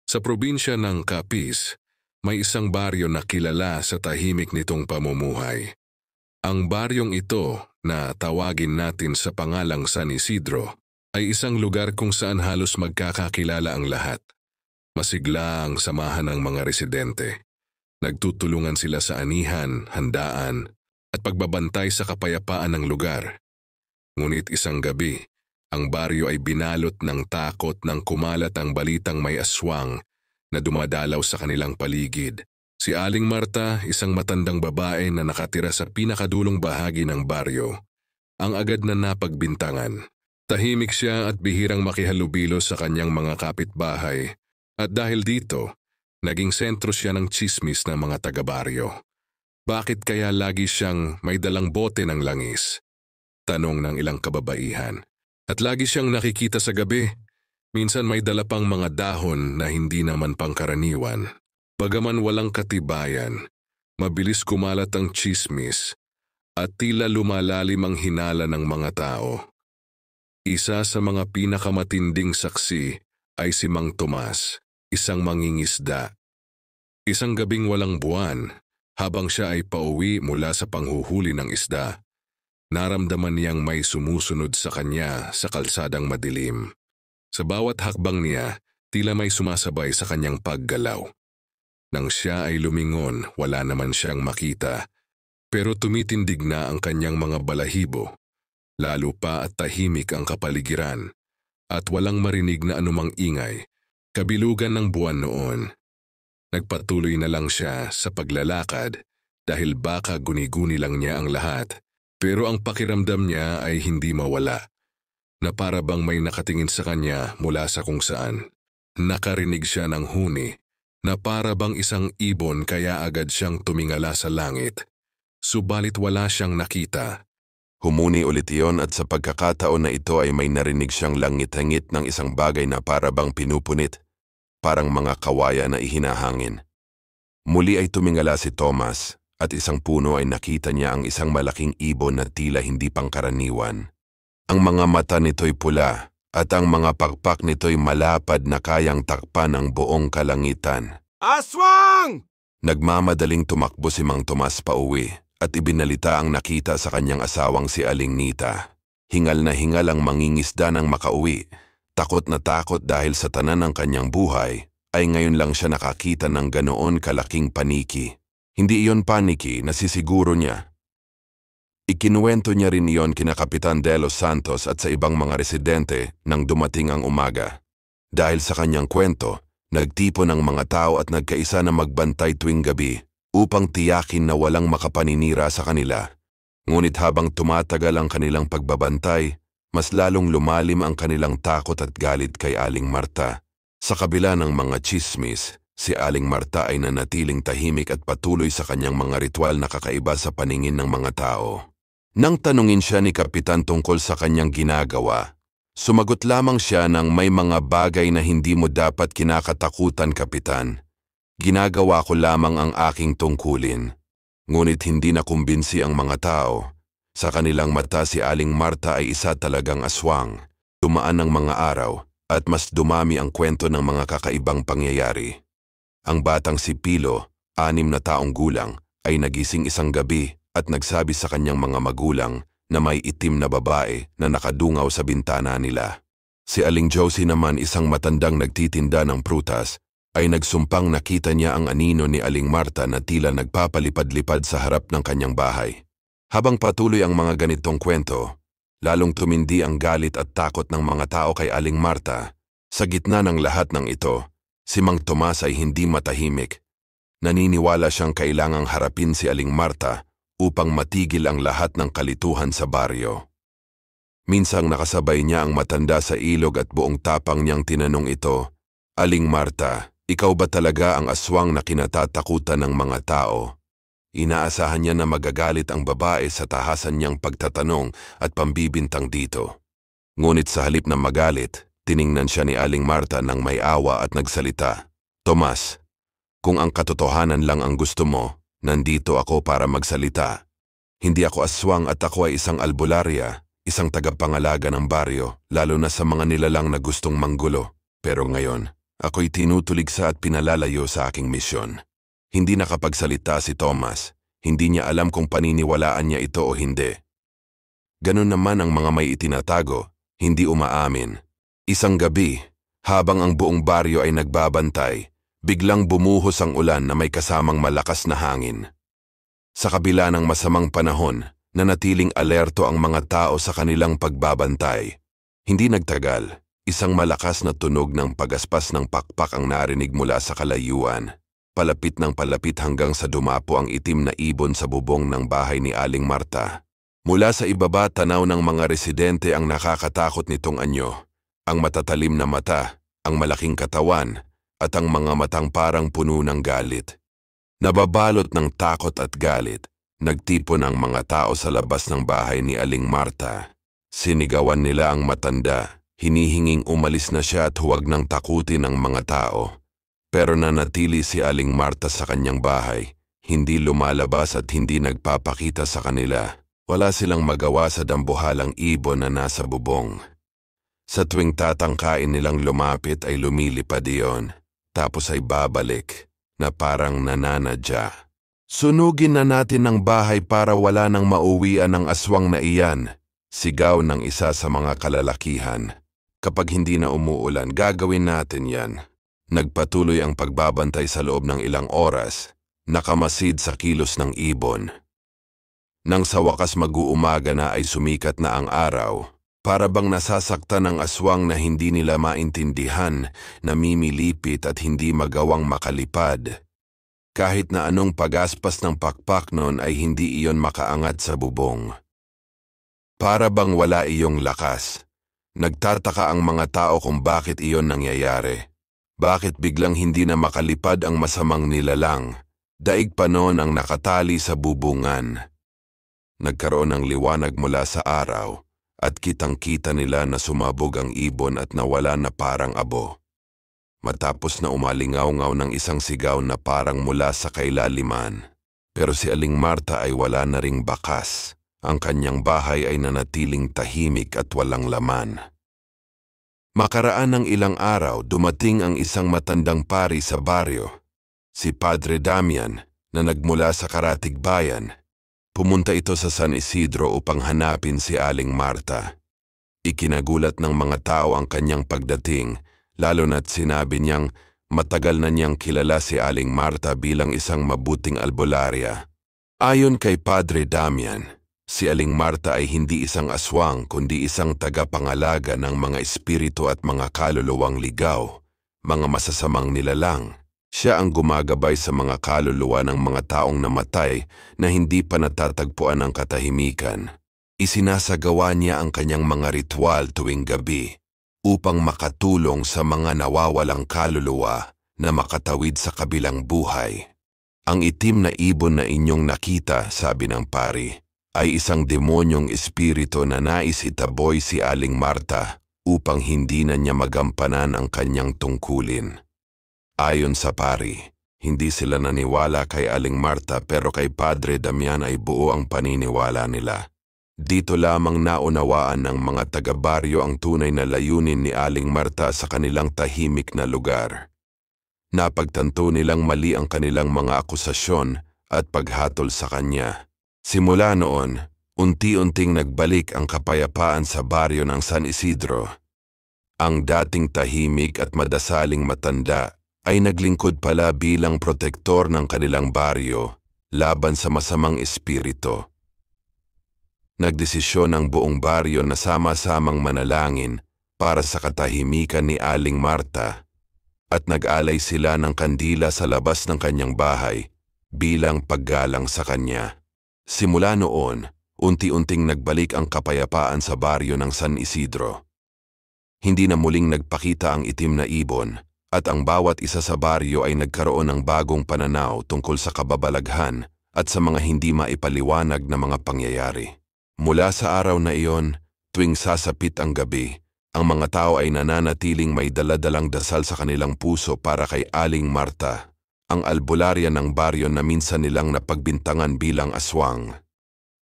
Sa probinsya ng Capiz, may isang baryo na kilala sa tahimik nitong pamumuhay. Ang baryong ito, na tawagin natin sa pangalang San Isidro, ay isang lugar kung saan halos magkakakilala ang lahat. Masigla ang samahan ng mga residente. Nagtutulungan sila sa anihan, handaan, at pagbabantay sa kapayapaan ng lugar. Ngunit isang gabi, ang baryo ay binalot ng takot nang kumalat ang balitang may aswang na dumadalaw sa kanilang paligid. Si Aling Marta, isang matandang babae na nakatira sa pinakadulong bahagi ng baryo, ang agad na napagbintangan. Tahimik siya at bihirang makihalubilo sa kanyang mga kapitbahay, at dahil dito, naging sentro siya ng tsismis ng mga taga-baryo. Bakit kaya lagi siyang may dalang bote ng langis? Tanong ng ilang kababaihan. At lagi siyang nakikita sa gabi. Minsan may dala pang mga dahon na hindi naman pangkaraniwan. Bagaman walang katibayan, mabilis kumalat ang tsismis at tila lumalalim ang hinala ng mga tao. Isa sa mga pinakamatinding saksi ay si Mang Tomas, isang mangingisda. Isang gabing walang buwan, habang siya ay pauwi mula sa panghuhuli ng isda, naramdaman niyang may sumusunod sa kanya sa kalsadang madilim. Sa bawat hakbang niya, tila may sumasabay sa kanyang paggalaw. Nang siya ay lumingon, wala naman siyang makita, pero tumitindig na ang kanyang mga balahibo. Lalo pa at tahimik ang kapaligiran, at walang marinig na anumang ingay, kabilugan ng buwan noon. Nagpatuloy na lang siya sa paglalakad dahil baka guni-guni lang niya ang lahat, pero ang pakiramdam niya ay hindi mawala, na para bang may nakatingin sa kanya mula sa kung saan. Nakarinig siya ng huni, na para bang isang ibon kaya agad siyang tumingala sa langit. Subalit wala siyang nakita. Humuni ulit iyon at sa pagkakataon na ito ay may narinig siyang langit-hangit ng isang bagay na para bang pinupunit, parang mga kawaya na ihinahangin. Muli ay tumingala si Tomas at isang puno ay nakita niya ang isang malaking ibon na tila hindi pangkaraniwan. Ang mga mata nito'y pula at ang mga pakpak nito'y malapad na kayang takpan ang buong kalangitan. Aswang! Nagmamadaling tumakbo si Mang Tomas pauwi at ibinalita ang nakita sa kanyang asawang si Aling Nita. Hingal na hingal ang mangingisda nang makauwi. Takot na takot dahil sa tanan ng kanyang buhay, ay ngayon lang siya nakakita ng ganoon kalaking paniki. Hindi iyon paniki, nasisiguro niya. Ikinuwento niya rin iyon kina Kapitan De Los Santos at sa ibang mga residente nang dumating ang umaga. Dahil sa kanyang kwento, nagtipon ang mga tao at nagkaisa na magbantay tuwing gabi upang tiyakin na walang makapaninira sa kanila. Ngunit habang tumatagal ang kanilang pagbabantay, mas lalong lumalim ang kanilang takot at galit kay Aling Marta. Sa kabila ng mga tsismis, si Aling Marta ay nanatiling tahimik at patuloy sa kanyang mga ritual na kakaiba sa paningin ng mga tao. Nang tanungin siya ni Kapitan tungkol sa kanyang ginagawa, sumagot lamang siya ng may mga bagay na hindi mo dapat kinakatakutan, Kapitan. Ginagawa ko lamang ang aking tungkulin. Ngunit hindi nakumbinsi ang mga tao. Sa kanilang mata si Aling Marta ay isa talagang aswang. Dumaan ang mga araw at mas dumami ang kwento ng mga kakaibang pangyayari. Ang batang si Pilo, 6 na taong gulang, ay nagising isang gabi at nagsabi sa kanyang mga magulang na may itim na babae na nakadungaw sa bintana nila. Si Aling Josie naman, isang matandang nagtitinda ng prutas, ay nagsumpang nakita niya ang anino ni Aling Marta na tila nagpapalipad-lipad sa harap ng kanyang bahay. Habang patuloy ang mga ganitong kwento, lalong tumindi ang galit at takot ng mga tao kay Aling Marta. Sa gitna ng lahat ng ito, si Mang Tomas ay hindi matahimik. Naniniwala siyang kailangang harapin si Aling Marta upang matigil ang lahat ng kalituhan sa baryo. Minsang nakasabay niya ang matanda sa ilog at buong tapang niyang tinanong ito, "Aling Marta, ikaw ba talaga ang aswang na kinatatakutan ng mga tao?" Inaasahan niya na magagalit ang babae sa tahasan niyang pagtatanong at pambibintang dito. Ngunit sa halip na magalit, tiningnan siya ni Aling Marta ng may awa at nagsalita, "Tomas, kung ang katotohanan lang ang gusto mo, nandito ako para magsalita. Hindi ako aswang at ako ay isang albularya, isang tagapangalaga ng baryo, lalo na sa mga nilalang na gustong manggulo. Pero ngayon, Ako'y tinutuligsa at pinalalayo sa aking misyon. Hindi nakapagsalita si Thomas. Hindi niya alam kung paniniwalaan niya ito o hindi. Ganun naman ang mga may itinatago, hindi umaamin. Isang gabi, habang ang buong baryo ay nagbabantay, biglang bumuhos ang ulan na may kasamang malakas na hangin. Sa kabila ng masamang panahon, nanatiling alerto ang mga tao sa kanilang pagbabantay. Hindi nagtagal, isang malakas na tunog ng pagaspas ng pakpak ang narinig mula sa kalayuan. Palapit ng palapit hanggang sa dumapo ang itim na ibon sa bubong ng bahay ni Aling Marta. Mula sa ibaba tanaw ng mga residente ang nakakatakot nitong anyo. Ang matatalim na mata, ang malaking katawan, at ang mga matang parang puno ng galit. Nababalot ng takot at galit, nagtipon ang mga tao sa labas ng bahay ni Aling Marta. Sinigawan nila ang matanda, hinihinging umalis na siya at huwag nang takutin ang mga tao. Pero nanatili si Aling Marta sa kanyang bahay, hindi lumalabas at hindi nagpapakita sa kanila. Wala silang magawa sa dambuhalang ibon na nasa bubong. Sa tuwing tatangkain nilang lumapit ay lumilipad iyon, tapos ay babalik, na parang nananadya. Sunugin na natin ang bahay para wala nang mauwian ng aswang na iyan, sigaw ng isa sa mga kalalakihan. Kapag hindi na umuulan, gagawin natin yan. Nagpatuloy ang pagbabantay sa loob ng ilang oras, nakamasid sa kilos ng ibon. Nang sa wakas mag-uumaga na ay sumikat na ang araw, para bang nasasaktan ng aswang na hindi nila maintindihan, namimilipit at hindi magawang makalipad. Kahit na anong pagaspas ng pakpak noon ay hindi iyon makaangat sa bubong. Para bang wala iyong lakas. Nagtataka ang mga tao kung bakit iyon nangyayari. Bakit biglang hindi na makalipad ang masamang nilalang? Daig pa noon ang nakatali sa bubungan. Nagkaroon ng liwanag mula sa araw at kitang-kita nila na sumabog ang ibon at nawala na parang abo. Matapos na umalingaw-ngaw ng isang sigaw na parang mula sa kailaliman. Pero si Aling Marta ay wala na ring bakas. Ang kanyang bahay ay nanatiling tahimik at walang laman. Makaraan ng ilang araw, dumating ang isang matandang pari sa baryo, si Padre Damian, na nagmula sa Karatig Bayan. Pumunta ito sa San Isidro upang hanapin si Aling Marta. Ikinagulat ng mga tao ang kanyang pagdating, lalo na't sinabi niyang matagal na niyang kilala si Aling Marta bilang isang mabuting albularya. Ayon kay Padre Damian, si Aling Marta ay hindi isang aswang kundi isang tagapangalaga ng mga espiritu at mga kaluluwang ligaw, mga masasamang nilalang. Siya ang gumagabay sa mga kaluluwa ng mga taong namatay na hindi pa natatagpuan ng katahimikan. Isinasagawa niya ang kanyang mga ritual tuwing gabi upang makatulong sa mga nawawalang kaluluwa na makatawid sa kabilang buhay. Ang itim na ibon na inyong nakita, sabi ng pari, ay isang demonyong espiritu na nais itaboy si Aling Marta upang hindi na niya magampanan ang kanyang tungkulin. Ayon sa pari, hindi sila naniwala kay Aling Marta pero kay Padre Damian ay buo ang paniniwala nila. Dito lamang naunawaan ng mga taga-baryo ang tunay na layunin ni Aling Marta sa kanilang tahimik na lugar. Napagtanto nilang mali ang kanilang mga akusasyon at paghatol sa kanya. Simula noon, unti-unting nagbalik ang kapayapaan sa baryo ng San Isidro. Ang dating tahimik at madasaling matanda ay naglingkod pala bilang protektor ng kanilang baryo laban sa masamang espiritu. Nagdesisyon ang buong baryo na sama-samang manalangin para sa katahimikan ni Aling Marta at nag-alay sila ng kandila sa labas ng kanyang bahay bilang paggalang sa kanya. Simula noon, unti-unting nagbalik ang kapayapaan sa baryo ng San Isidro. Hindi na muling nagpakita ang itim na ibon at ang bawat isa sa baryo ay nagkaroon ng bagong pananaw tungkol sa kababalaghan at sa mga hindi maipaliwanag na mga pangyayari. Mula sa araw na iyon, tuwing sasapit ang gabi, ang mga tao ay nananatiling may daladalang dasal sa kanilang puso para kay Aling Marta, ang albularya ng baryo na minsan nilang napagbintangan bilang aswang.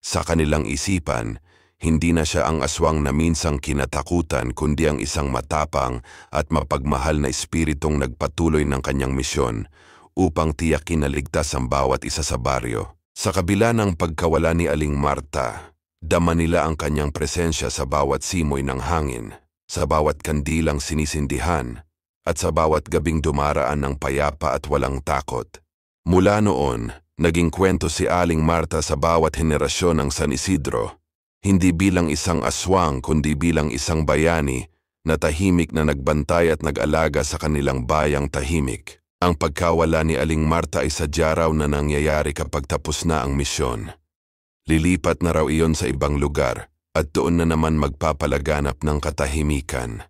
Sa kanilang isipan, Hindi na siya ang aswang na minsang kinatakutan kundi ang isang matapang at mapagmahal na espiritong nagpatuloy ng kanyang misyon upang tiyakin na ligtas ang bawat isa sa baryo. Sa kabila ng pagkawala ni Aling Marta, dama nila ang kanyang presensya sa bawat simoy ng hangin, sa bawat kandilang sinisindihan, at sa bawat gabing dumaraan ng payapa at walang takot. Mula noon, naging kwento si Aling Marta sa bawat henerasyon ng San Isidro, hindi bilang isang aswang kundi bilang isang bayani na tahimik na nagbantay at nag-alaga sa kanilang bayang tahimik. Ang pagkawala ni Aling Marta ay sadya raw na nangyayari kapag tapos na ang misyon. Lilipat na raw iyon sa ibang lugar at doon na naman magpapalaganap ng katahimikan.